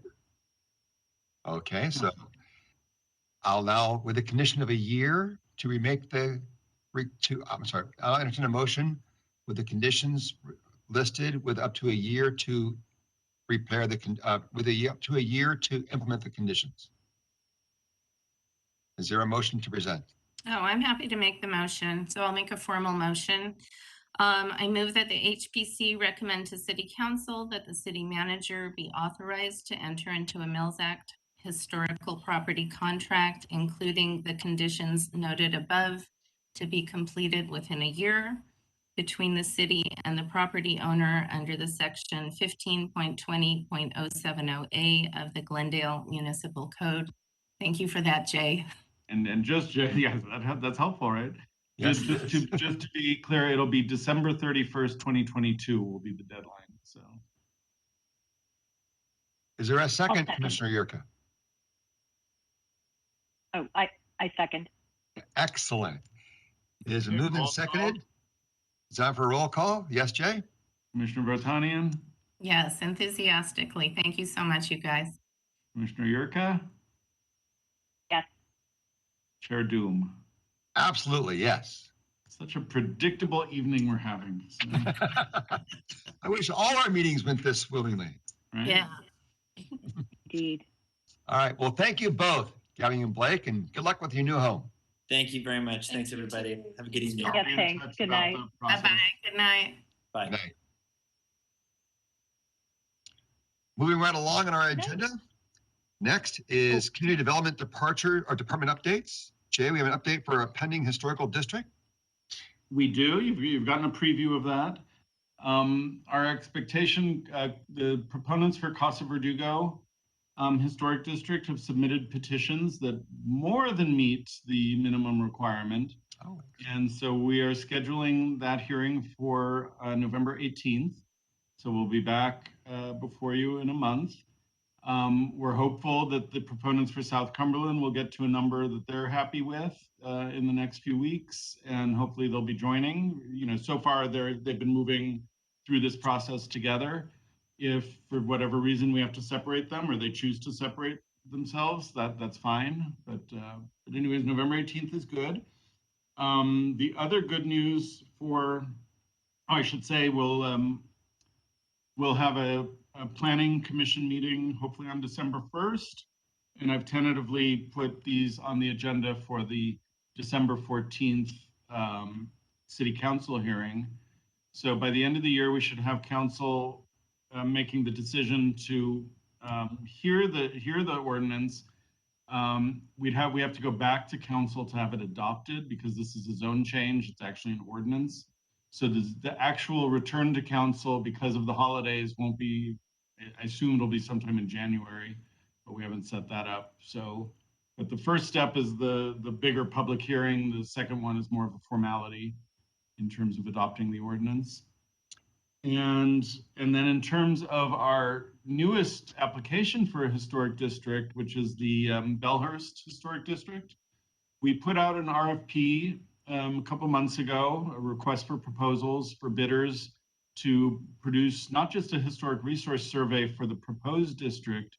Okay. So I'll now, with the condition of a year, to remake I'll entertain a motion with the conditions listed with up to a year to repair up to a year to implement the conditions. Is there a motion to present? Oh, I'm happy to make the motion. So I'll make a formal motion. I move that the HPC recommend to City Council that the city manager be authorized to enter into a Mills Act historical property contract, including the conditions noted above, to be completed within a year between the city and the property owner under the section 15.20.070A of the Glendale Municipal Code. Thank you for that, Jay. and just, yeah, that's helpful, right? Yes, Just to be clear, it'll be December 31st, 2022 will be the deadline. So, is there a second, second. Commissioner Yurka? Oh, I second. Excellent. It is Okay, moved and roll seconded. call. Is that for a roll call? Yes, Jay? Commissioner Vartanian, Yes, enthusiastically. Thank you so much, you guys. Commissioner Yurka, Yes. Chair Doom. Absolutely, yes. Such a predictable evening we're having. So, I wish all our meetings went this willingly. right? Yeah. Indeed. All right. Well, thank you both, Gabby and Blake, and good luck with your new home. Thank you very much. Thanks, Thank you, everybody. too. Have a good Thanks, evening. Jay. Yeah, I'll be in thanks. touch Good about night. the process. Bye-bye. Good night. Bye. Good night. Moving right along on our agenda. Next is community development department updates. Jay, we have an update for a pending historical district. We do. You've gotten a preview of that. Our expectation, the proponents for Casa Verdugo Historic District have submitted petitions that more than meet the minimum requirement. Oh, And so we are scheduling that hearing for November 18th. So we'll be back before you in a month. We're hopeful that the proponents for South Cumberland will get to a number that they're happy with in the next few weeks, and hopefully they'll be joining. You know, so far they've been moving through this process together. If for whatever reason we have to separate them or they choose to separate themselves, that's fine. But anyways, November 18th is good. The other good news I should say, we'll have a planning commission meeting hopefully on December 1st. And I've tentatively put these on the agenda for the December 14th city council hearing. So by the end of the year, we should have council making the decision to hear the ordinance. We have to go back to council to have it adopted because this is a zone change. It's actually an ordinance. So the actual return to council because of the holidays won't be, I assume it'll be sometime in January, but we haven't set that up. So, but the first step is the bigger public hearing. The second one is more of a formality in terms of adopting the ordinance. And then in terms of our newest application for a historic district, which is the Belhurst Historic District, we put out an RFP a couple months ago, a request for proposals for bidders to produce not just a historic resource survey for the proposed district,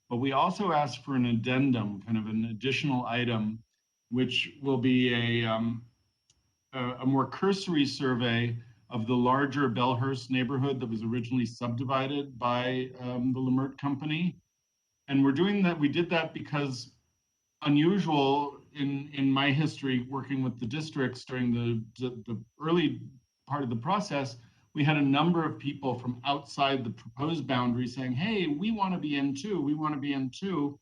but we also asked for an addendum, kind of an additional item, which will be a more cursory survey of the larger Belhurst neighborhood that was originally subdivided by the Lemert Company. And we're doing that, we did that because unusual in my history working with the districts during the early part of the process, we had a number of people from outside the proposed boundary saying, hey, we want to be in too, we want to be in too.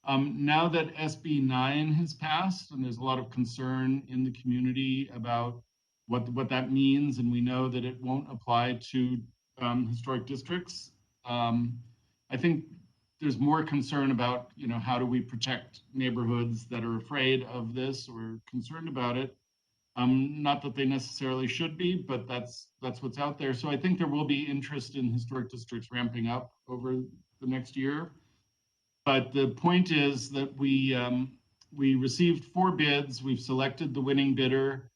Now that SB 9 has passed and there's a lot of concern in the community about what that means, and we know that it won't apply to historic districts, I think there's more concern about, you know, how do we protect neighborhoods that are afraid of this or concerned about it. Not that they necessarily should be, but that's what's out there. So I think there will be interest in historic districts ramping up over the next year. But the point is that we received 4 bids. We've selected the winning bidder.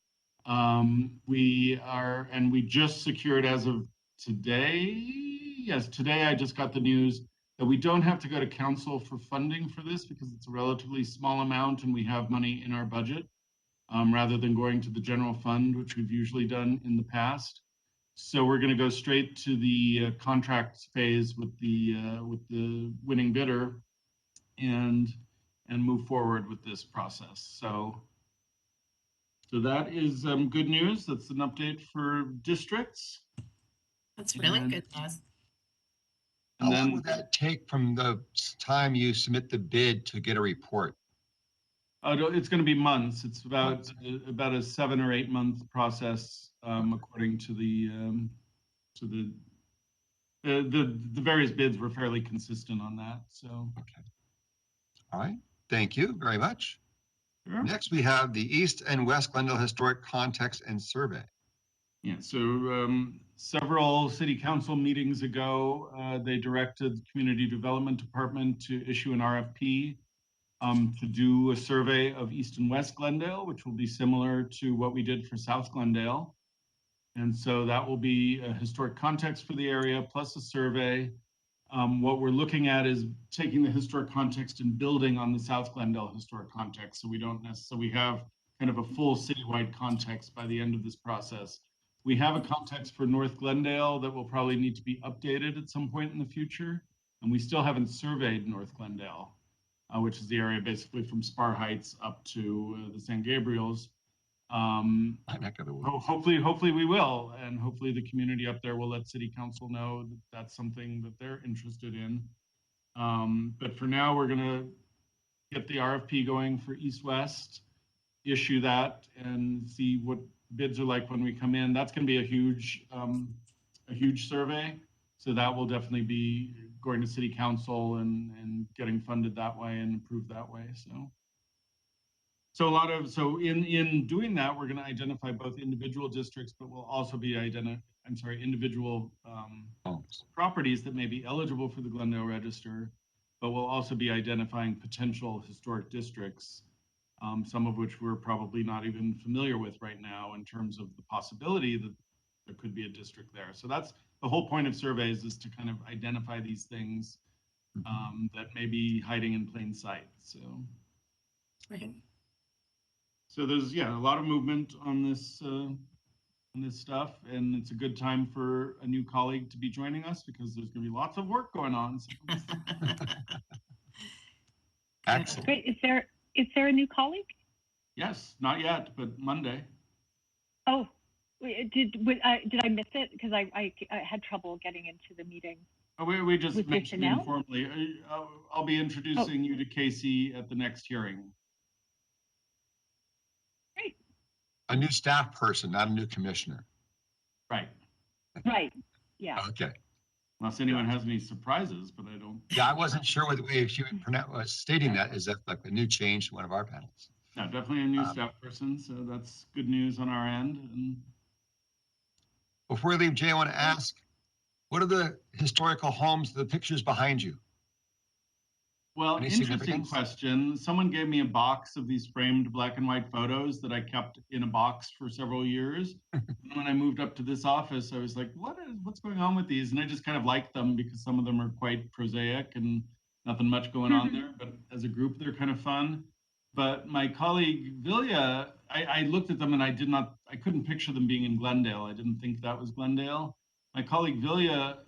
We just secured as of today. Yes, today I just got the news that we don't have to go to council for funding for this because it's a relatively small amount and we have money in our budget, rather than going to the general fund, which we've usually done in the past. So we're going to go straight to the contract phase with the winning bidder and move forward with this process. So that is good news. That's an update for districts. That's really And- good news. How And long then will that take from the time you submit the bid to get a report? it's going to be months. It's about a 7 or 8 month process, according to the various bids were fairly consistent on that. So Okay. All right. Thank you very much. sure. Next, we have the East and West Glendale Historic Context and Survey. Yeah, so several city council meetings ago, they directed the Community Development Department to issue an RFP to do a survey of East and West Glendale, which will be similar to what we did for South Glendale. And so that will be a historic context for the area plus a survey. What we're looking at is taking the historic context and building on the South Glendale historic context. So we don't necessarily have kind of a full citywide context by the end of this process. We have a context for North Glendale that will probably need to be updated at some point in the future. And we still haven't surveyed North Glendale, which is the area basically from Spar Heights up to the San Gabriels. Hopefully we will, and hopefully the community up there will let city council know that that's something that they're interested in. But for now, we're gonna get the RFP going for East-West, issue that, and see what bids are like when we come in. That's gonna be a huge survey. So that will definitely be going to city council and getting funded that way and approved that way. So in doing that, we're going to identify both individual districts, but we'll also be individual properties that may be eligible for the Glendale Register, but we'll also be identifying potential historic districts, some of which we're probably not even familiar with right now in terms of the possibility that there could be a district there. So that's the whole point of surveys, is to kind of identify these things that may be hiding in plain sight. So. Right. So there's a lot of movement on this stuff, and it's a good time for a new colleague to be joining us because there's going to be lots of work going on. Excellent. Great. Is there a new colleague? Yes, not yet, but Monday. Oh, did I miss it? Because I had trouble getting into the meeting. Oh, we just Was mentioned this informally. I'll be introducing you to Casey at the next hearing. Great. A new staff person, not a new commissioner. Right. Right. Yeah. Okay. Unless anyone has any surprises, but I don't. Yeah, I wasn't sure what the way she was stating that. Is that like a new change to one of our panels? No, definitely a new staff person. So that's good news on our end. And Before we leave, Jay, I want to ask, what are the historical homes, the pictures behind you? well, Any interesting significance? question. Someone gave me a box of these framed black and white photos that I kept in a box for several years. And when I moved up to this office, I was like, what's going on with these? And I just kind of liked them because some of them are quite prosaic and nothing much going on there. But as a group, they're kind of fun. But my colleague Vilya, I looked at them and I couldn't picture them being in Glendale. I didn't think that was Glendale. My colleague Vilya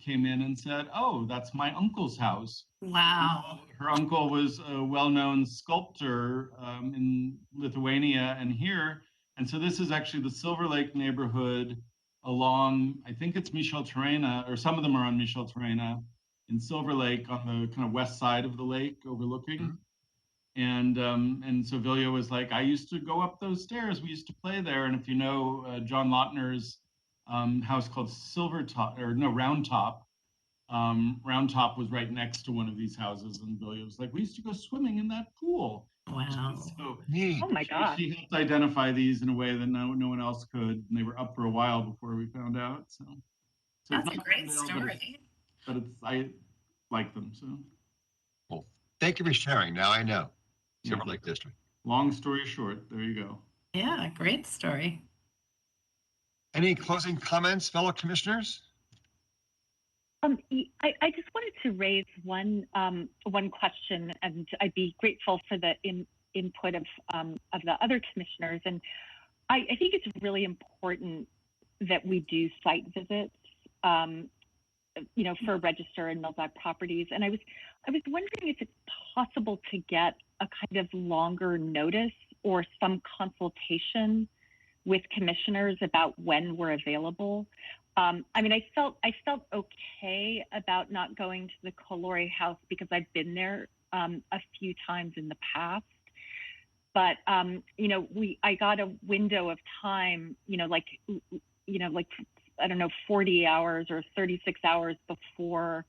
came in and said, "Oh, that's my uncle's house." Wow. Her uncle was a well-known sculptor in Lithuania and here. And so this is actually the Silver Lake neighborhood along, I think it's Michel Terrena, or some of them are on Michel Terrena in Silver Lake on the kind of west side of the lake overlooking. And so Vilya was like, I used to go up those stairs. We used to play there. And if you know John Lautner's house called Round Top. Round Top was right next to one of these houses, and Vilya was like, we used to go swimming in that pool. Wow. So Neat. Oh my God. she helped identify these in a way that no one else could, and they were up for a while before we found out. So That's it's a not great Glendale, story. but I like them. So Well, thank you for sharing. Now I know. Yeah. Silver Lake District. long story short, there you go. Yeah, great story. Any closing comments, fellow commissioners? I just wanted to raise one question, and I'd be grateful for the input of the other commissioners. And I think it's really important that we do site visits, for Register and Milldock properties. And I was wondering if it's possible to get a kind of longer notice or some consultation with commissioners about when we're available. I felt okay about not going to the Colorey house because I've been there a few times in the past. But I got a window of time, like I don't know, 40 hours or 36 hours before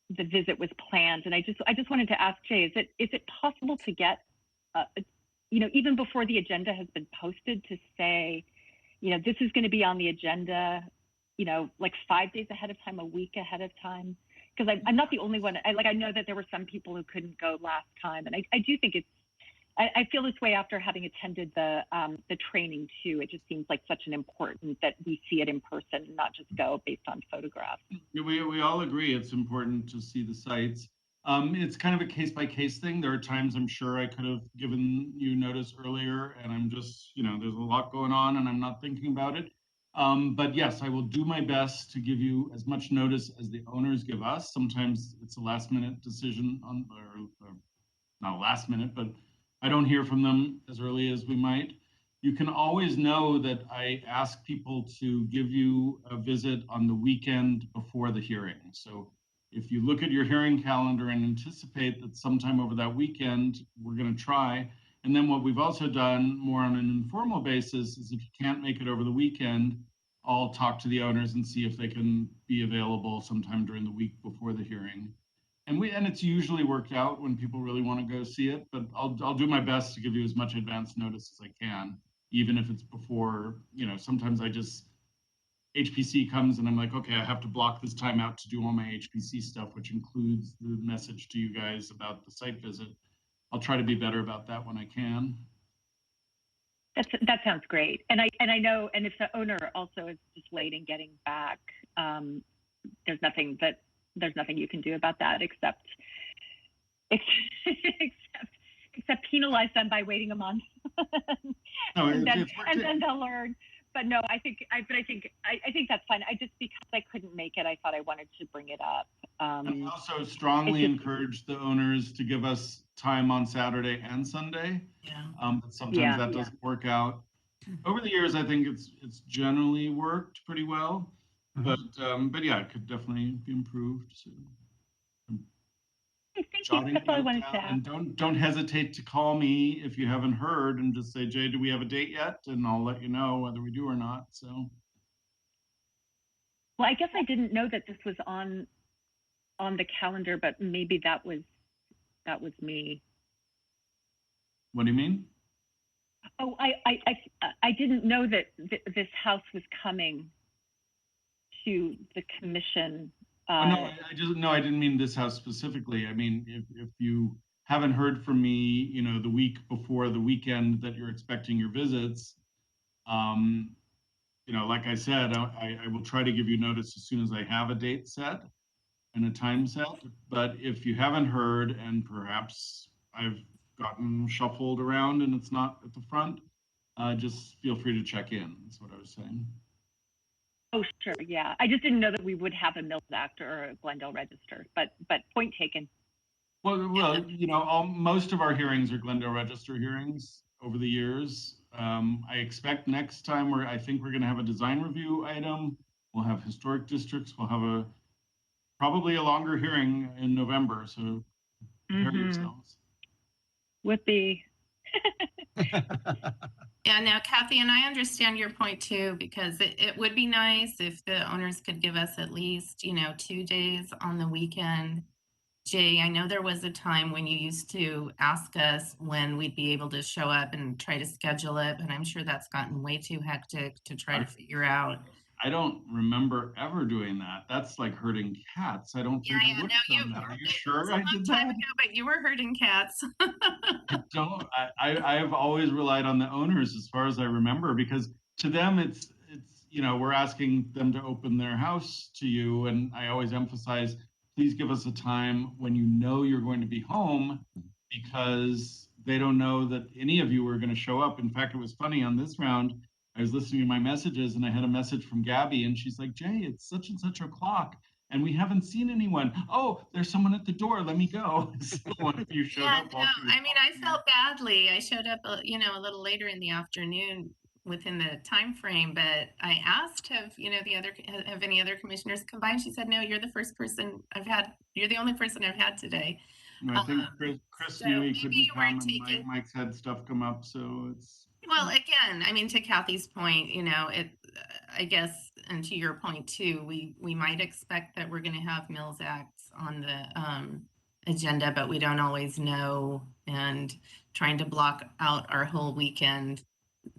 the visit was planned. And I just wanted to ask Jay, is it possible to get, even before the agenda has been posted, to say, this is going to be on the agenda, like 5 days ahead of time, a week ahead of time? Because I'm not the only one. I know that there were some people who couldn't go last time, and I do think I feel this way after having attended the training too. It just seems like such an important that we see it in person, not just go based on photographs. We all agree it's important to see the sites. It's kind of a case-by-case thing. There are times I'm sure I could have given you notice earlier, and I'm just, there's a lot going on and I'm not thinking about it. But yes, I will do my best to give you as much notice as the owners give us. Sometimes it's a last-minute decision or not last minute, but I don't hear from them as early as we might. You can always know that I ask people to give you a visit on the weekend before the hearing. So if you look at your hearing calendar and anticipate that sometime over that weekend, we're going to try. And then what we've also done more on an informal basis is if you can't make it over the weekend, I'll talk to the owners and see if they can be available sometime during the week before the hearing. And it's usually worked out when people really want to go see it, but I'll do my best to give you as much advance notice as I can, even if it's before, sometimes HPC comes and I'm like, okay, I have to block this time out to do all my HPC stuff, which includes the message to you guys about the site visit. I'll try to be better about that when I can. That sounds great. And I know, and if the owner also is just late in getting back, there's nothing you can do about that except penalize them by waiting a month. And then they'll learn. But no, I think that's fine. Because I couldn't make it, I thought I wanted to bring it up. I also strongly encourage the owners to give us time on Saturday and Sunday. Yeah. But sometimes that doesn't work out. Over the years, I think it's generally worked pretty well. Mm-hmm. But yeah, it could definitely be improved. So. Thank you. That's all I wanted to ask. And don't hesitate to call me if you haven't heard and just say, Jay, do we have a date yet? And I'll let you know whether we do or not. So. Well, I guess I didn't know that this was on the calendar, but maybe that was me. What do you mean? Oh, I didn't know that this house was coming to the commission. No, I didn't mean this house specifically. I mean, if you haven't heard from me, the week before the weekend that you're expecting your visits, like I said, I will try to give you notice as soon as I have a date set and a time set. But if you haven't heard and perhaps I've gotten shuffled around and it's not at the front, just feel free to check in. That's what I was saying. Oh, sure. Yeah. I just didn't know that we would have a Milldock or a Glendale Register, but point taken. Well, most of our hearings are Glendale Register hearings over the years. I expect next time I think we're going to have a design review item. We'll have historic districts. We'll have probably a longer hearing in November. So prepare yourselves. Whippy. Yeah, now, Kathy, and I understand your point too, because it would be nice if the owners could give us at least, 2 days on the weekend. Jay, I know there was a time when you used to ask us when we'd be able to show up and try to schedule it, but I'm sure that's gotten way too hectic to try to figure out. I don't remember ever doing that. That's like herding cats. I don't think I would have done that. Are you sure I did that? But you were herding cats. I don't. I have always relied on the owners as far as I remember, because to them it's we're asking them to open their house to you, and I always emphasize, please give us a time when you know you're going to be home, because they don't know that any of you are going to show up. In fact, it was funny on this round. I was listening to my messages and I had a message from Gabby, and she's like, Jay, it's such and such o'clock and we haven't seen anyone. Oh, there's someone at the door. Let me go. So one of you showed up. No, I mean, I felt badly. I showed up, a little later in the afternoon within the time frame, but I asked, have any other commissioners come by? And she said, no, you're the first person you're the only person I've had today. I think Chris so knew he maybe couldn't you weren't come, and Mike's had stuff come up, so it's. Well, again, I mean, to Kathy's point, I guess, and to your point too, we might expect that we're going to have Mills Acts on the agenda, but we don't always know, and trying to block out our whole weekend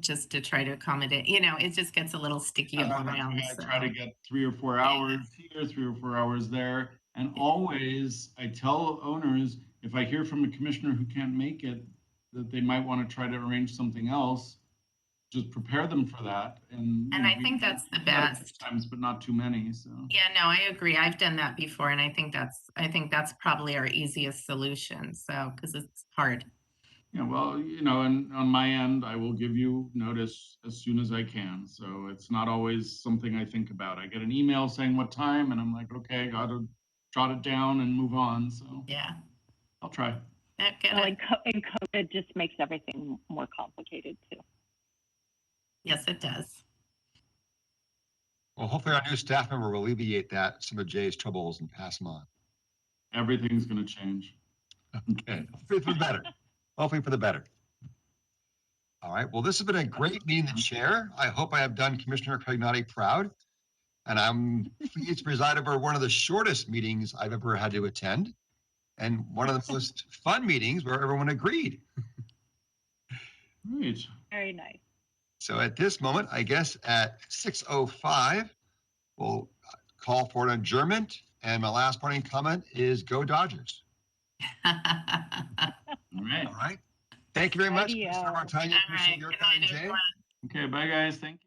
just to try to accommodate, it just gets a little sticky all around. I try to get 3 or 4 hours here, 3 or 4 hours there. And always I tell owners, if I hear from a commissioner who can't make it, that they might want to try to arrange something else, just prepare them for that. And I think that's the best. Times, but not too many. So yeah, no, I agree. I've done that before, and I think that's probably our easiest solution. So because it's hard. Yeah, well, and on my end, I will give you notice as soon as I can. So it's not always something I think about. I get an email saying what time, and I'm like, okay, got to jot it down and move on. So yeah, I'll try. And COVID just makes everything more complicated too. Yes, it does. Well, hopefully our new staff member will alleviate some of Jay's troubles and pass them on. Everything's going to change. Okay, hopefully for the better. Hopefully for the better. All right. Well, this has been a great meeting to chair. I hope I have done Commissioner Craignati proud. And I'm pleased to preside over one of the shortest meetings I've ever had to attend, and one of the most fun meetings where everyone agreed. Great. Very nice. So at this moment, I guess at 6:05, we'll call for an adjournment. And my last parting comment is go Dodgers. All right. All right. Thank you very much, Adios. Commissioner Martaglia, All Commissioner right. Yurka, and Jay. Okay, bye guys. Thank you.